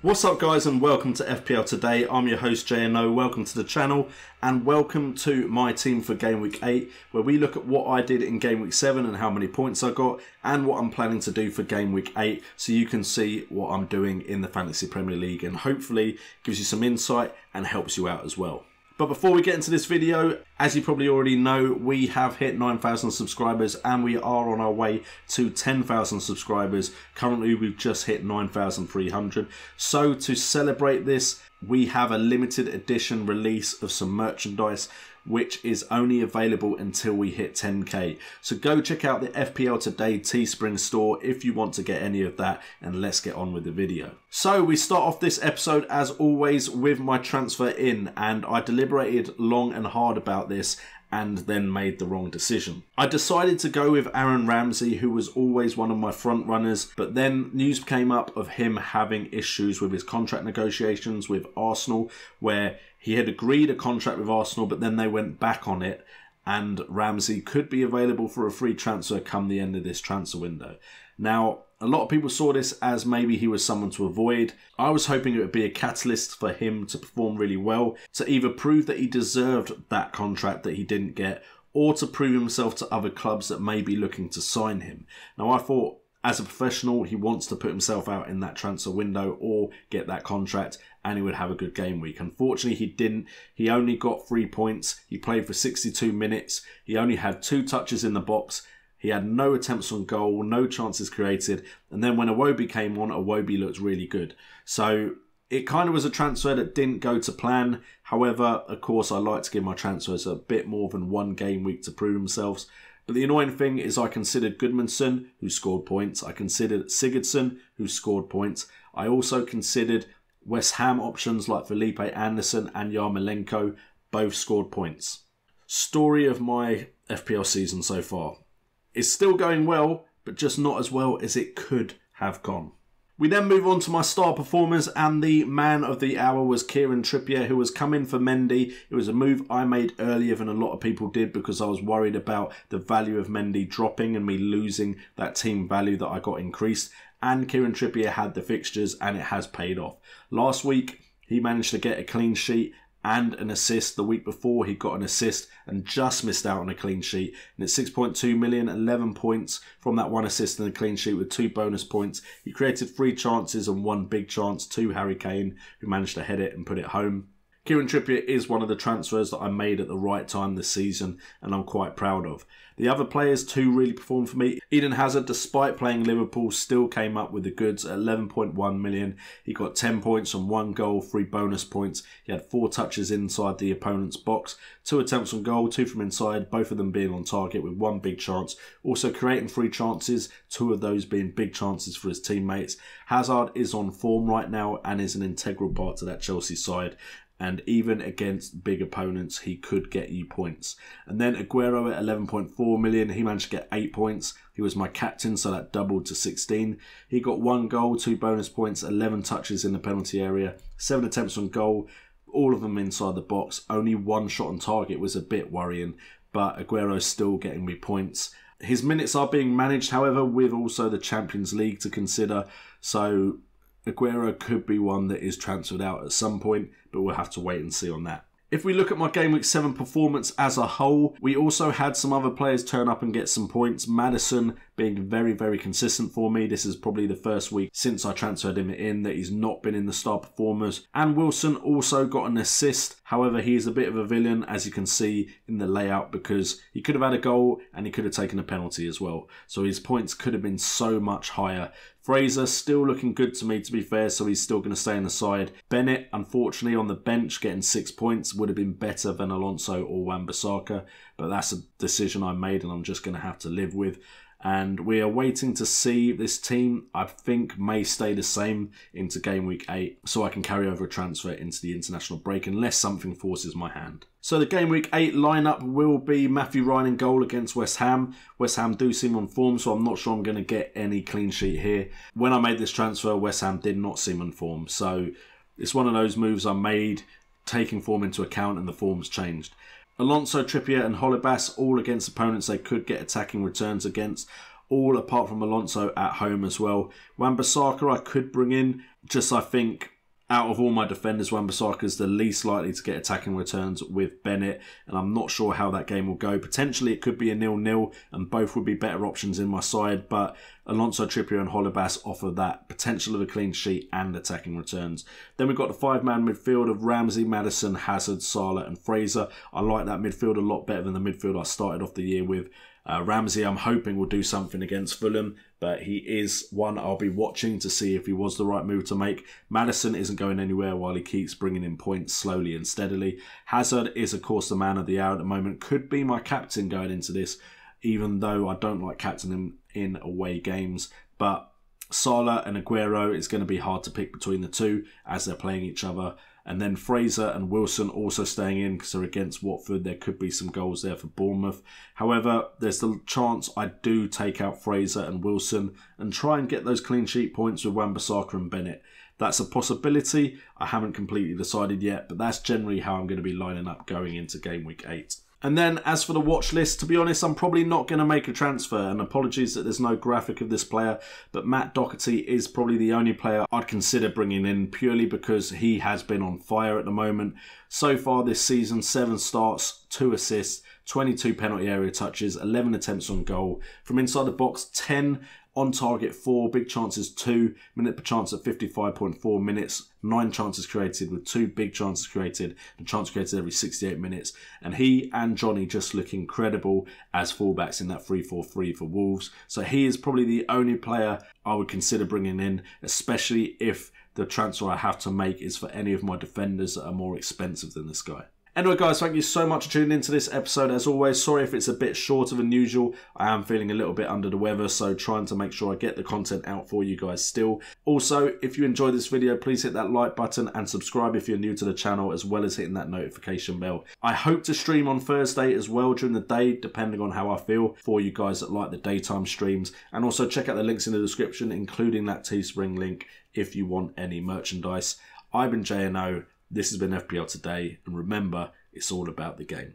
What's up guys, and welcome to FPL Today. I'm your host JNO, welcome to the channel and welcome to my team for Game Week 8, where we look at what I did in Game Week 7 and how many points I got and what I'm planning to do for Game Week 8, so you can see what I'm doing in the Fantasy Premier League and hopefully gives you some insight and helps you out as well. But before we get into this video, as you probably already know, we have hit 9,000 subscribers and we are on our way to 10,000 subscribers. Currently, we've just hit 9,300. So to celebrate this, we have a limited edition release of some merchandise, which is only available until we hit 10k. So go check out the FPL Today Teespring store if you want to get any of that, and let's get on with the video. So we start off this episode as always with my transfer in, and I deliberated long and hard about this and then made the wrong decision. I decided to go with Aaron Ramsey, who was always one of my front runners, but then news came up of him having issues with his contract negotiations with Arsenal, where he had agreed a contract with Arsenal, but then they went back on it, and Ramsey could be available for a free transfer come the end of this transfer window. Now, a lot of people saw this as maybe he was someone to avoid. I was hoping it would be a catalyst for him to perform really well, to either prove that he deserved that contract that he didn't get, or to prove himself to other clubs that may be looking to sign him. Now, I thought, as a professional, he wants to put himself out in that transfer window or get that contract, and he would have a good game week. Unfortunately, he didn't. He only got 3 points. He played for 62 minutes. He only had 2 touches in the box. He had no attempts on goal, no chances created. And then when Iwobi came on, Iwobi looked really good. So it kind of was a transfer that didn't go to plan. However, of course, I like to give my transfers a bit more than 1 game week to prove themselves. But the annoying thing is I considered Goodmanson, who scored points. I considered Sigurdsson, who scored points. I also considered West Ham options like Felipe Anderson and Yarmolenko. Both scored points. Story of my FPL season so far. It's still going well, but just not as well as it could have gone. We then move on to my star performers, and the man of the hour was Kieran Trippier, who was come in for Mendy. It was a move I made earlier than a lot of people did because I was worried about the value of Mendy dropping and me losing that team value that I got increased. And Kieran Trippier had the fixtures and it has paid off. Last week, he managed to get a clean sheet and an assist. The week before, he got an assist and just missed out on a clean sheet. And it's 6.2 million, 11 points from that 1 assist and a clean sheet with 2 bonus points. He created 3 chances and 1 big chance to Harry Kane, who managed to head it and put it home. Kieran Trippier is one of the transfers that I made at the right time this season, and I'm quite proud of. The other players too really performed for me. Eden Hazard, despite playing Liverpool, still came up with the goods at 11.1 million. He got 10 points and 1 goal, 3 bonus points. He had 4 touches inside the opponent's box, 2 attempts on goal, 2 from inside, both of them being on target with 1 big chance. Also creating 3 chances, 2 of those being big chances for his teammates. Hazard is on form right now and is an integral part to that Chelsea side. And even against big opponents, he could get you points. And then Aguero at 11.4 million, he managed to get 8 points. He was my captain, so that doubled to 16. He got 1 goal, 2 bonus points, 11 touches in the penalty area, 7 attempts on goal, all of them inside the box. Only 1 shot on target was a bit worrying, but Aguero's still getting me points. His minutes are being managed, however, with also the Champions League to consider, so Aguero could be one that is transferred out at some point, but we'll have to wait and see on that. If we look at my Game Week 7 performance as a whole, we also had some other players turn up and get some points. Maddison being very, very consistent for me. This is probably the first week since I transferred him in that he's not been in the star performers. And Wilson also got an assist. However, he is a bit of a villain, as you can see in the layout, because he could have had a goal and he could have taken a penalty as well. So his points could have been so much higher. Fraser still looking good to me, to be fair, so he's still going to stay in the side. Bennett, unfortunately, on the bench, getting 6 points would have been better than Alonso or Wan-Bissaka, but that's a decision I made and I'm just going to have to live with. And we are waiting to see this team, I think, may stay the same into Game Week 8, so I can carry over a transfer into the international break unless something forces my hand. So the Game Week 8 lineup will be Matthew Ryan in goal against West Ham. West Ham do seem on form, so I'm not sure I'm going to get any clean sheet here. When I made this transfer, West Ham did not seem on form, so it's one of those moves I made, taking form into account, and the form's changed. Alonso, Trippier and Holebas all against opponents they could get attacking returns against. all apart from Alonso at home as well. Wan-Bissaka I could bring in, just I think out of all my defenders, Wan-Bissaka is the least likely to get attacking returns with Bennett, and I'm not sure how that game will go. Potentially it could be a 0-0 and both would be better options in my side, but Alonso, Trippier and Holebas offer that potential of a clean sheet and attacking returns. Then we've got the five-man midfield of Ramsey, Maddison, Hazard, Salah and Fraser. I like that midfield a lot better than the midfield I started off the year with. Ramsey I'm hoping will do something against Fulham, but he is one I'll be watching to see if he was the right move to make. Maddison isn't going anywhere while he keeps bringing in points slowly and steadily. Hazard is of course the man of the hour at the moment, could be my captain going into this, even though I don't like captaining him in away games. But Salah and Aguero is going to be hard to pick between the two as they're playing each other. And then Fraser and Wilson also staying in because they're against Watford. There could be some goals there for Bournemouth. However, there's the chance I do take out Fraser and Wilson and try and get those clean sheet points with Wan-Bissaka and Bennett. That's a possibility. I haven't completely decided yet, but that's generally how I'm going to be lining up going into Game Week 8. And then as for the watch list, to be honest, I'm probably not going to make a transfer, and apologies that there's no graphic of this player, but Matt Doherty is probably the only player I'd consider bringing in purely because he has been on fire at the moment. So far this season, 7 starts, 2 assists, 22 penalty area touches, 11 attempts on goal. From inside the box, 10 on target, 4 big chances, 2 minute per chance at 55.4 minutes, 9 chances created with 2 big chances created, and chance created every 68 minutes. And he and Johnny just look incredible as fullbacks in that 3-4-3 for Wolves. So he is probably the only player I would consider bringing in, especially if the transfer I have to make is for any of my defenders that are more expensive than this guy. Anyway guys, thank you so much for tuning into this episode. As always, sorry if it's a bit shorter than usual. I am feeling a little bit under the weather, so trying to make sure I get the content out for you guys still. Also, if you enjoyed this video, please hit that like button and subscribe if you're new to the channel, as well as hitting that notification bell. I hope to stream on Thursday as well during the day, depending on how I feel, for you guys that like the daytime streams. And also check out the links in the description, including that Teespring link if you want any merchandise. I've been JNO. This has been FPL Today, and remember, it's all about the game.